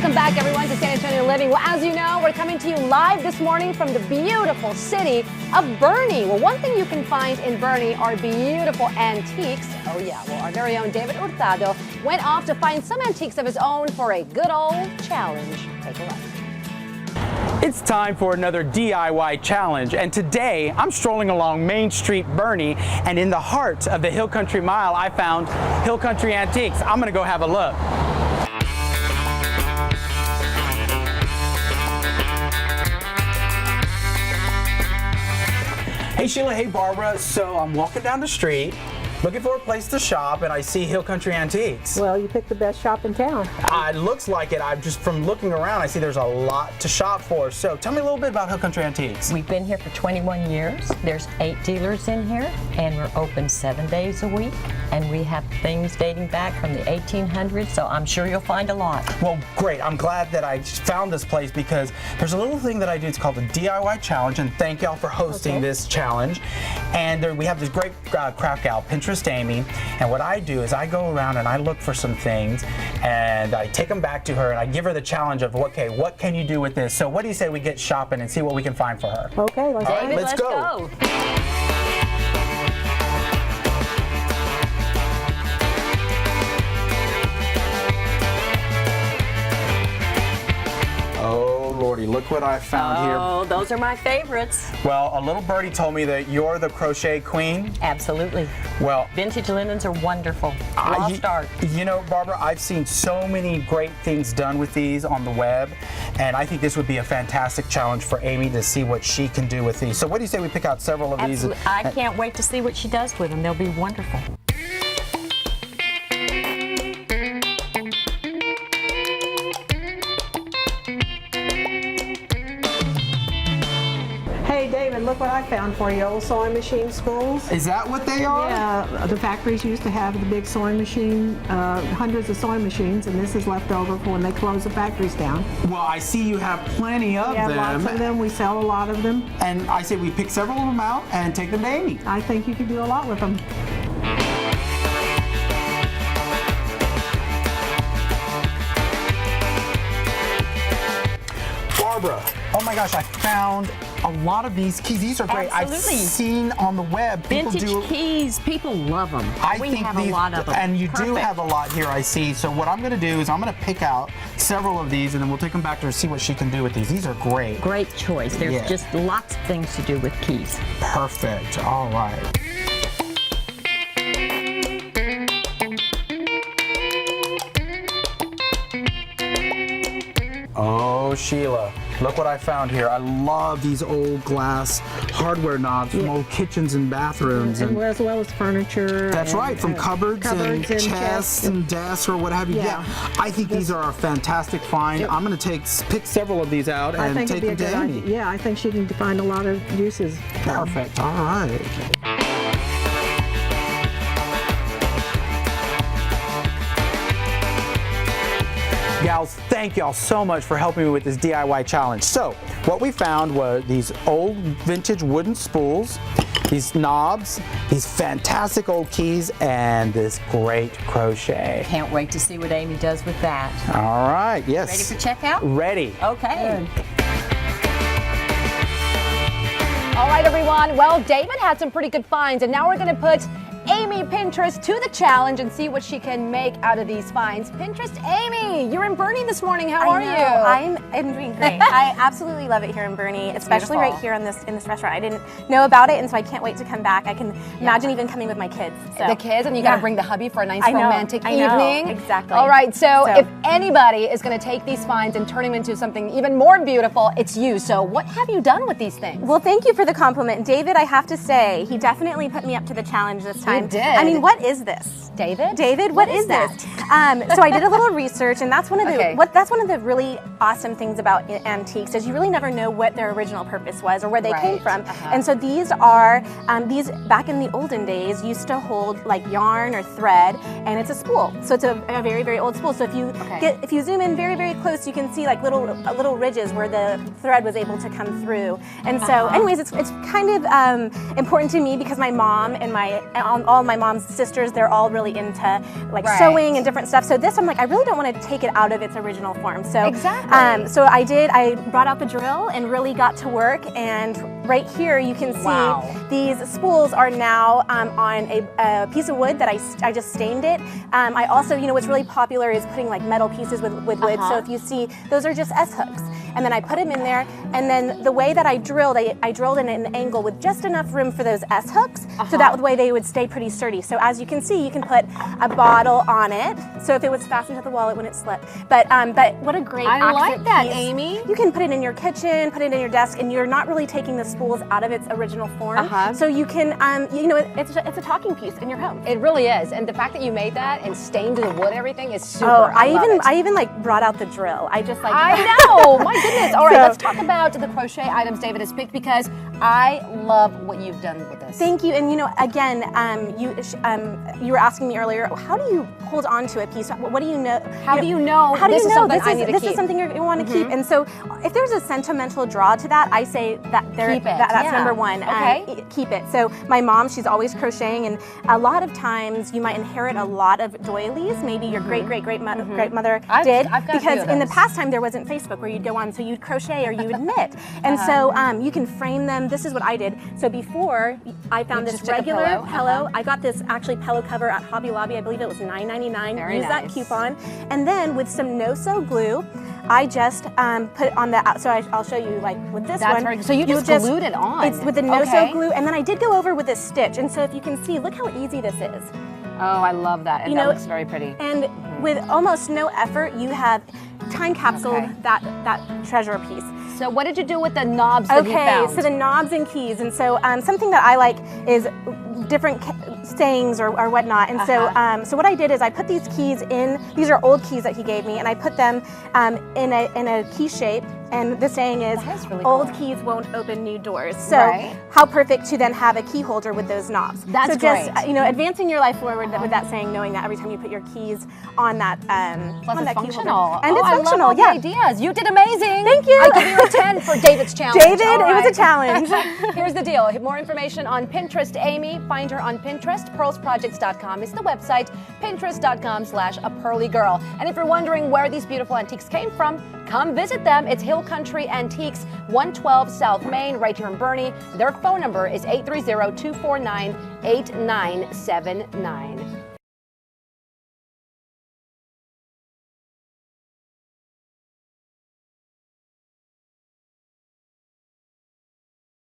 Welcome back, everyone, to San Antonio Living. Well, as you know, we're coming to you live this morning from the beautiful city of Boerne. Well, one thing you can find in Boerne are beautiful antiques. Oh, yeah. Well, our very own David Hurtado went off to find some antiques of his own for a good old challenge. Take a look. It's time for another DIY challenge, and today I'm strolling along Main Street, Boerne, and in the heart of the Hill Country Mile, I found Hill Country Antiques. I'm gonna go have a look. Hey Sheila, hey Barbara. So I'm walking down the street, looking for a place to shop, and I see Hill Country Antiques. Well, you picked the best shop in town. It looks like it. I'm just from looking around, I see there's a lot to shop for. So tell me a little bit about Hill Country Antiques. We've been here for 21 years. There's 8 dealers in here, and we're open 7 days a week. And we have things dating back from the 1800s, so I'm sure you'll find a lot. Well, great. I'm glad that I found this place because there's a little thing that I do. It's called the DIY Challenge, and thank y'all for hosting this challenge. And we have this great craft gal, Pinterest Amy, and what I do is I go around and I look for some things, and I take them back to her, and I give her the challenge of, okay, what can you do with this? So what do you say we get shopping and see what we can find for her? Okay, let's David, let's go. Oh, Lordy, look what I found here. Oh, those are my favorites. Well, a little birdie told me that you're the crochet queen. Absolutely. Well, Vintage linens are wonderful. Lost art. You know, Barbara, I've seen so many great things done with these on the web, and I think this would be a fantastic challenge for Amy to see what she can do with these. So what do you say we pick out several of these? I can't wait to see what she does with them. They'll be wonderful. Hey, David, look what I found for you. Old sewing machine spools. Is that what they are? Yeah, the factories used to have the big sewing machine, hundreds of sewing machines, and this is left over for when they close the factories down. Well, I see you have plenty of Yeah, them. lots of them. We sell a lot of them. And I say we pick several of them out and take them to Amy. I think you could do a lot with them. Barbara, oh my gosh, I found a lot of these keys. These are great. Absolutely. I've seen on the web. Vintage keys, people love them. We have a lot of them. And you do have a lot here, I see. So what I'm going to do is I'm going to pick out several of these, and then we'll take them back to her and see what she can do with these. These are great. Great choice. There's just lots of things to do with keys. Perfect. All right. Oh, Sheila, look what I found here. I love these old glass hardware knobs from old kitchens and bathrooms. And as well as furniture. That's right, from cupboards and chests and desks or what have you. Yeah, I think these are a fantastic find. I'm going to pick several of these out and take them to Amy. Yeah, I think she can find a lot of uses. Perfect. All right. Gals, thank y'all so much for helping me with this DIY challenge. So, what we found were these old vintage wooden spools, these knobs, these fantastic old keys, and this great crochet. Can't wait to see what Amy does with that. All right, yes. Ready for checkout? Ready. Okay. Good. All right, everyone. Well, David had some pretty good finds, and now we're going to put Amy Pinterest to the challenge and see what she can make out of these finds. Pinterest Amy, you're in Boerne this morning. How are you? I'm doing great. I absolutely love it here in Boerne, especially right here in this restaurant. I didn't know about it, and so I can't wait to come back. I can imagine even coming with my kids. So. The kids, and you got to bring the hubby for a nice romantic evening. Exactly. All right, so if anybody is going to take these finds and turn them into something even more beautiful, it's you. So what have you done with these things? Well, thank you for the compliment. David, I have to say, he definitely put me up to the challenge this time. He did. I mean, what is this? David? David, what is this? So I did a little research, and that's one of the that's one of the really awesome things about antiques is you really never know what their original purpose was or where they came from. And so these are these back in the olden days used to hold like yarn or thread, and it's a spool. So it's a very, very old spool. So if you if you zoom in very, very close, you can see like little ridges where the thread was able to come through. And so, anyways, it's kind of important to me because my mom and all all my mom's sisters, they're all really into like sewing and different stuff. So this, I'm like, I really don't want to take it out of its original form. So so I brought out the drill and really got to work. And right here you can see these spools are now on a piece of wood that I just stained it. I also, what's really popular is putting like metal pieces with wood. So if you see, those are just S-hooks. And then I put them in there, and then the way that I drilled in an angle with just enough room for those S-hooks, so that way they would stay pretty sturdy. So as you can see, you can put a bottle on it, so if it was fastened to the wall, it wouldn't slip. But what a great accent like that, piece. Amy. You can put it in your kitchen, put it in your desk, and you're not really taking the spools out of its original form. So you can, it's a talking piece in your home. It really is, and the fact that you made that and stained the wood, everything is super. Oh, I even like brought out the drill. I just like. I know. My goodness. All right, let's talk about the crochet items David has picked, because I love what you've done with this. Thank you. And again, you were asking me earlier, how do you hold on to a piece? What do you know? How do you know this is something I need to keep? This is something you want to keep. And so if there's a sentimental draw to that, I say that that's number one. Okay. Keep it. So my mom, she's always crocheting, and a lot of times you might inherit a lot of doilies. Maybe your great-great-great-mother did. I've got because in the past time there wasn't Facebook where you'd go on, so you'd crochet or you would knit. And so you can frame them. This is what I did. So before I found this regular pillow, I got this actually pillow cover at Hobby Lobby. I believe it was $9.99. Use that coupon. And then with some no-sew glue, I just put on the, so I'll show you like with this one. So you just glued it on. It's with the no-sew glue, and then I did go over with a stitch. And so if you can see, look how easy this is. Oh, I love that. And that looks very pretty. And with almost no effort, you have time capsuled that treasure piece. So what did you do with the knobs that you found? So the knobs and keys. And so something that I like is different sayings or whatnot. And so what I did is I put these keys in, these are old keys that he gave me, and I put them in a key shape. And the saying is, really old cool. keys won't open new doors. So how perfect to then have a key holder with those knobs. That's so just, advancing your life forward with that saying, knowing that every time you put your keys on that, Plus on it's that key functional. holder. And it's I functional, love all the ideas. You did amazing. Thank you. I give you a 10 for David's challenge. David, it was a challenge. Here's the deal. More information on Pinterest Amy. Find her on Pinterest. Pearlsprojects.com is the website. Pinterest.com/apearlygirl. And if you're wondering where these beautiful antiques came from, come visit them. It's Hill Country Antiques, 112 South Main, right here in Boerne. Their phone number is 830-249-8979.